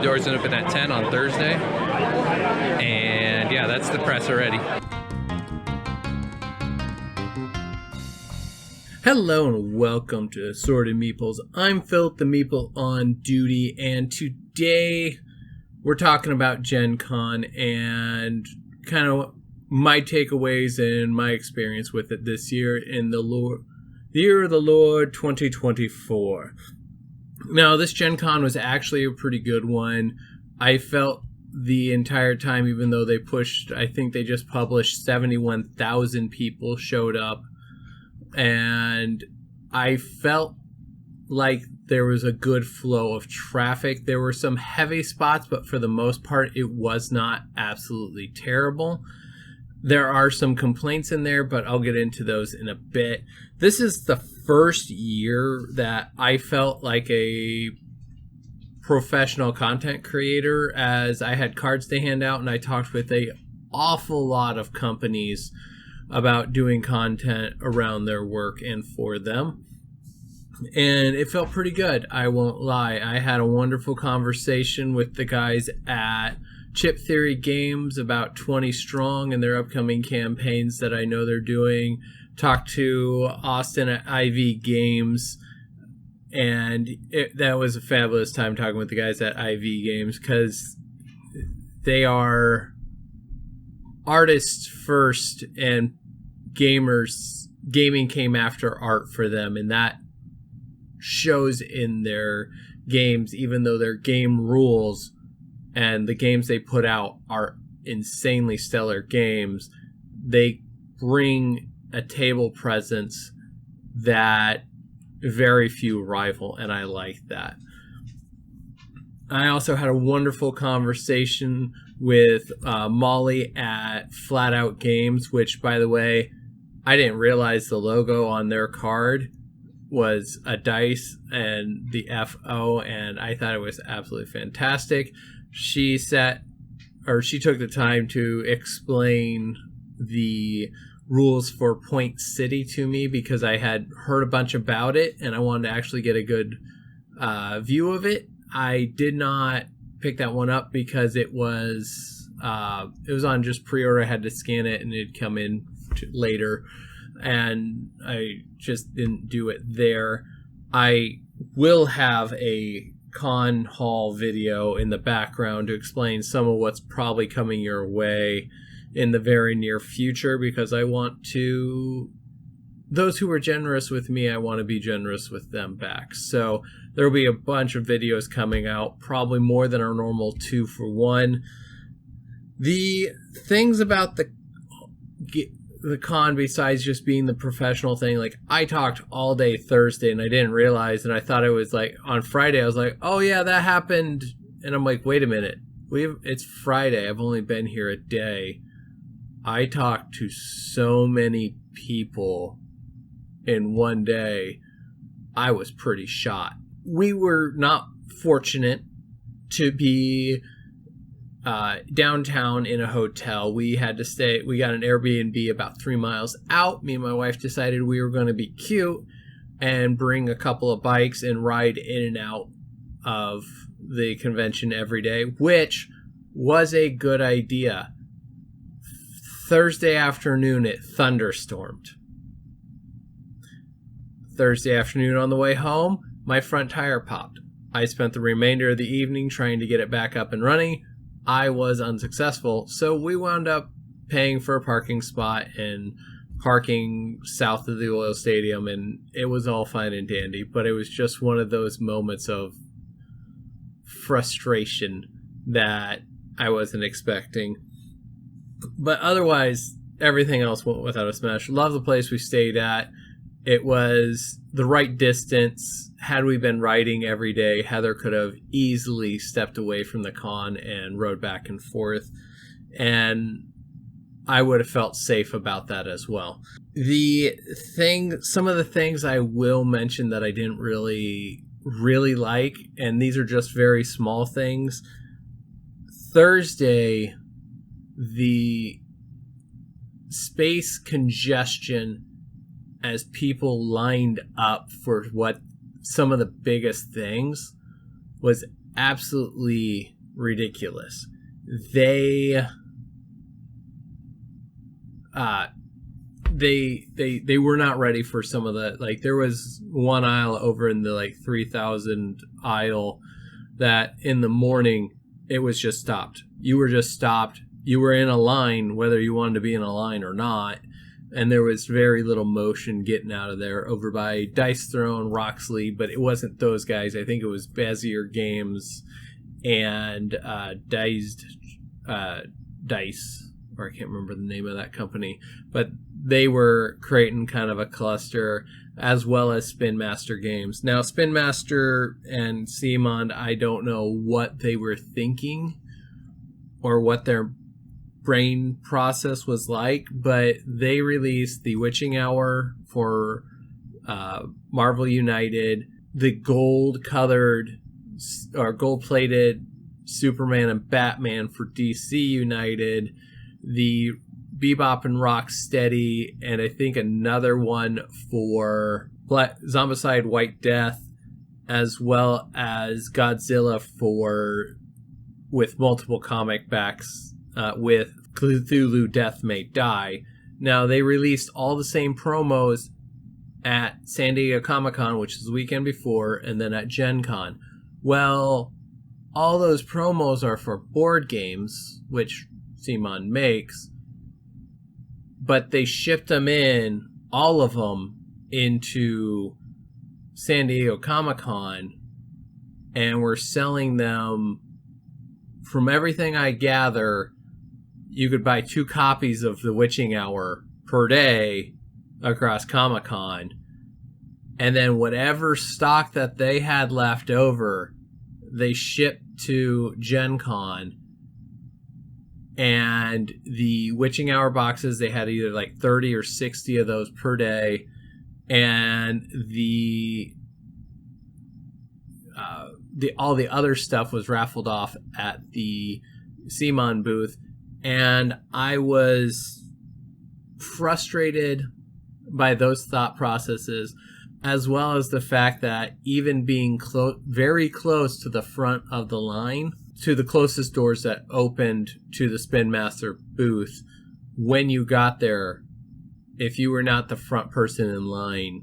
doors open at 10 on Thursday. And yeah, that's the press already. Hello and welcome to Assorted Meeples. I'm Phillip the Meeple on duty, and today we're talking about Gencon and kind of my takeaways and my experience with it this year in the year of the Lord 2024. Now, this Gencon was actually a pretty good one. I felt the entire time, even though they pushed, I think they just published 71,000 people showed up. And I felt like there was a good flow of traffic. There were some heavy spots, but for the most part, it was not absolutely terrible. There are some complaints in there, but I'll get into those in a bit. This is the first year that I felt like a professional content creator, as I had cards to hand out and I talked with an awful lot of companies about doing content around their work and for them. And it felt pretty good, I won't lie. I had a wonderful conversation with the guys at Chip Theory Games, about 20 strong, and their upcoming campaigns that I know they're doing. Talked to Austin at IV Games, and that was a fabulous time talking with the guys at IV Games, because they are artists first, and gaming came after art for them, and that shows in their games. Even though their game rules and the games they put out are insanely stellar games, they bring a table presence that very few rival, and I like that. I also had a wonderful conversation with Molly at Flat Out Games, which, by the way, I didn't realize the logo on their card was a dice and the FO, and I thought it was absolutely fantastic. She took the time to explain the rules for Point City to me, because I had heard a bunch about it and I wanted to actually get a good view of it. I did not pick that one up because it was on just pre-order. I had to scan it and it'd come in later, and I just didn't do it there. I will have a con haul video in the background to explain some of what's probably coming your way in the very near future, because I want to, those who were generous with me, I want to be generous with them back. So there will be a bunch of videos coming out, probably more than our normal 2 for 1. The things about the con, besides just being the professional thing, like, I talked all day Thursday and I didn't realize, and I thought it was like on Friday. I was like, oh yeah, that happened, and I'm like, wait a minute, it's Friday, I've only been here a day. I talked to so many people in one day, I was pretty shot. We were not fortunate to be downtown in a hotel. We had to stay, we got an Airbnb about 3 miles out. Me and my wife decided we were going to be cute and bring a couple of bikes and ride in and out of the convention every day, which was a good idea. Thursday afternoon it thunderstormed. Thursday afternoon on the way home, my front tire popped. I spent the remainder of the evening trying to get it back up and running. I was unsuccessful, so we wound up paying for a parking spot and parking south of the oil stadium, and it was all fine and dandy, but it was just one of those moments of frustration that I wasn't expecting. But otherwise, everything else went without a smash. Love the place we stayed at. It was the right distance. Had we been riding every day, Heather could have easily stepped away from the con and rode back and forth, and I would have felt safe about that as well. Some of the things I will mention that I didn't really like, and these are just very small things. Thursday, the space congestion as people lined up for what some of the biggest things was absolutely ridiculous. They were not ready for some of the, like, there was one aisle over in the like 3,000 aisle that in the morning it was just stopped. You were just stopped. You were in a line whether you wanted to be in a line or not, and there was very little motion getting out of there. Over by Dice Throne, Roxley, but it wasn't those guys. I think it was Bezier Games and Dice, or I can't remember the name of that company, but they were creating kind of a cluster, as well as Spin Master Games. Now, Spin Master and CMON, I don't know what they were thinking or what their brain process was like, but they released the Witching Hour for Marvel United, the gold-colored or gold-plated Superman and Batman for DC United, the Bebop and Rocksteady, and I think another one for Zombicide White Death, as well as Godzilla with multiple comic backs with Cthulhu Death May Die. Now, they released all the same promos at San Diego Comic-Con, which is the weekend before, and then at Gencon. Well, all those promos are for board games, which CMON makes, but they shipped them in, all of them, into San Diego Comic-Con, and we're selling them. From everything I gather, you could buy 2 copies of The Witching Hour per day across Comic-Con, and then whatever stock that they had left over, they shipped to Gen Con. And the Witching Hour boxes, they had either like 30 or 60 of those per day. And all the other stuff was raffled off at the CMON booth. And I was frustrated by those thought processes, as well as the fact that even being very close to the front of the line, to the closest doors that opened to the Spin Master booth, when you got there, if you were not the front person in line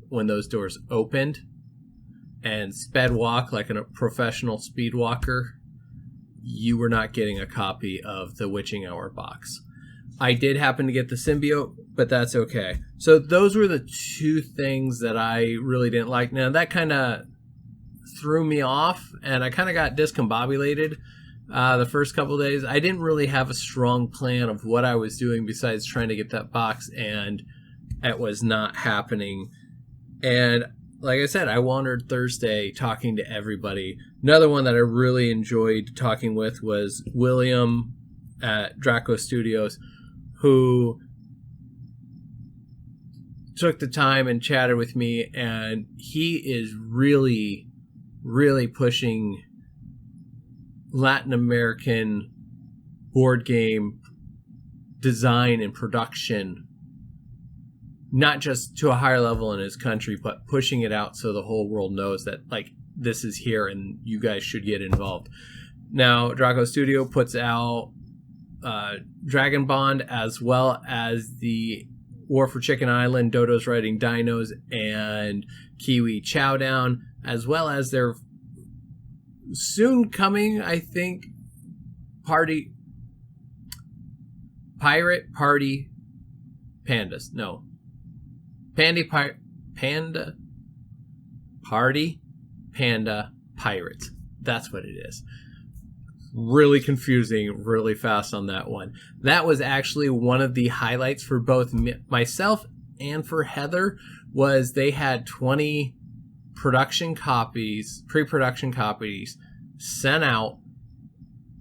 when those doors opened and sped walk like a professional speed walker, you were not getting a copy of the Witching Hour box. I did happen to get the symbiote, but that's okay. So those were the 2 things that I really didn't like. Now, that kind of threw me off, and I kind of got discombobulated the first couple of days. I didn't really have a strong plan of what I was doing besides trying to get that box, and it was not happening. And like I said, I wandered Thursday talking to everybody. Another one that I really enjoyed talking with was William at Draco Studios, who took the time and chatted with me, and he is really, really pushing Latin American board game design and production, not just to a higher level in his country, but pushing it out so the whole world knows that, like, this is here and you guys should get involved. Now, Draco Studio puts out Dragon Bond, as well as the War for Chicken Island, Dodo's Riding Dinos, and Kiwi Chowdown, as well as their soon coming, I think, Pirate Party Pandas. No. Panda Party Panda Pirates. That's what it is. Really confusing, really fast on that one. That was actually one of the highlights for both myself and for Heather, was they had 20 pre-production copies sent out,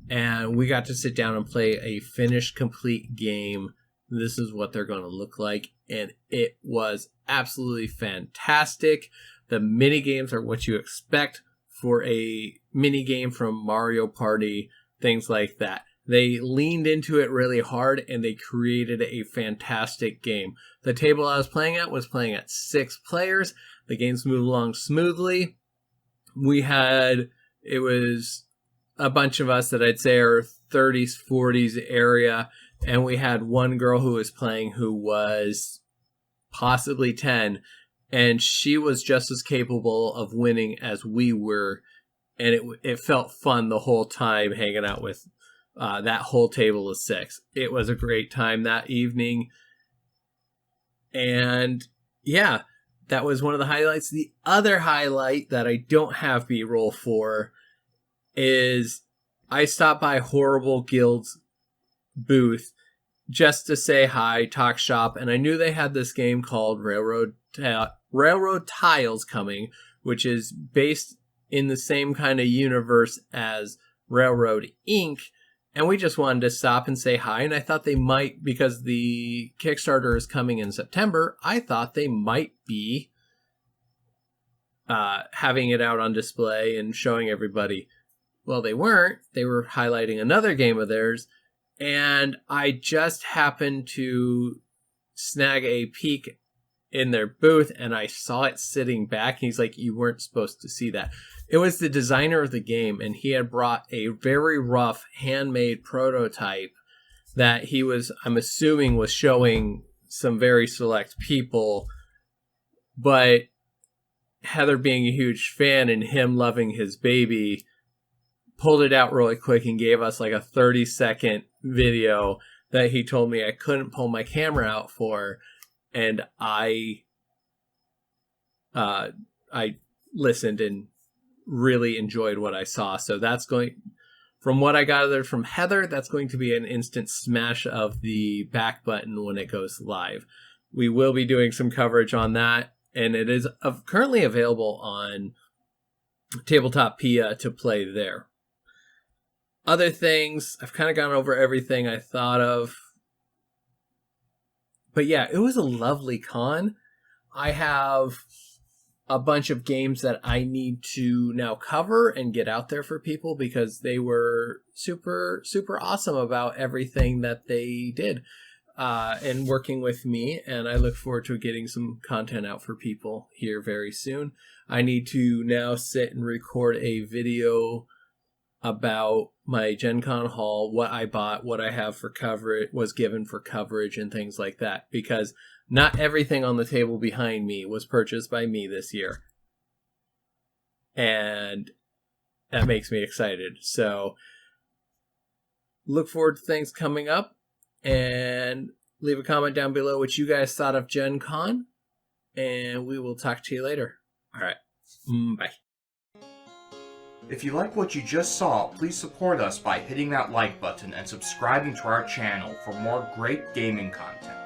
and we got to sit down and play a finished, complete game. This is what they're going to look like, and it was absolutely fantastic. The mini games are what you expect for a mini game from Mario Party, things like that. They leaned into it really hard, and they created a fantastic game. The table I was playing at 6 players. The games moved along smoothly. We had It was a bunch of us that I'd say are 30s, 40s area, and we had one girl who was playing who was possibly 10, and she was just as capable of winning as we were, and it felt fun the whole time hanging out with that whole table of 6. It was a great time that evening, and yeah, that was one of the highlights. The other highlight that I don't have B-roll for is I stopped by Horrible Guild's booth just to say hi, talk shop, and I knew they had this game called Railroad Tiles coming, which is based in the same kind of universe as Railroad Inc., and we just wanted to stop and say hi, and I thought they might, because the Kickstarter is coming in September, I thought they might be having it out on display and showing everybody. Well, they weren't. They were highlighting another game of theirs, and I just happened to snag a peek in their booth, and I saw it sitting back. He's like, you weren't supposed to see that. It was the designer of the game, and he had brought a very rough handmade prototype that he was, I'm assuming, was showing some very select people, but Heather, being a huge fan and him loving his baby, pulled it out really quick and gave us like a 30-second video that he told me I couldn't pull my camera out for, and I listened and really enjoyed what I saw. So that's going, from what I gathered from Heather, that's going to be an instant smash of the back button when it goes live. We will be doing some coverage on that, and it is currently available on Tabletop Pia to play there. Other things, I've kind of gone over everything I thought of. But yeah, it was a lovely con. I have a bunch of games that I need to now cover and get out there for people because they were super, super awesome about everything that they did and working with me. And I look forward to getting some content out for people here very soon. I need to now sit and record a video about my Gencon haul, what I bought, what I have for coverage, was given for coverage, and things like that, because not everything on the table behind me was purchased by me this year, and that makes me excited. So look forward to things coming up, and leave a comment down below what you guys thought of Gencon, and we will talk to you later. All right, bye. If you like what you just saw, please support us by hitting that like button and subscribing to our channel for more great gaming content.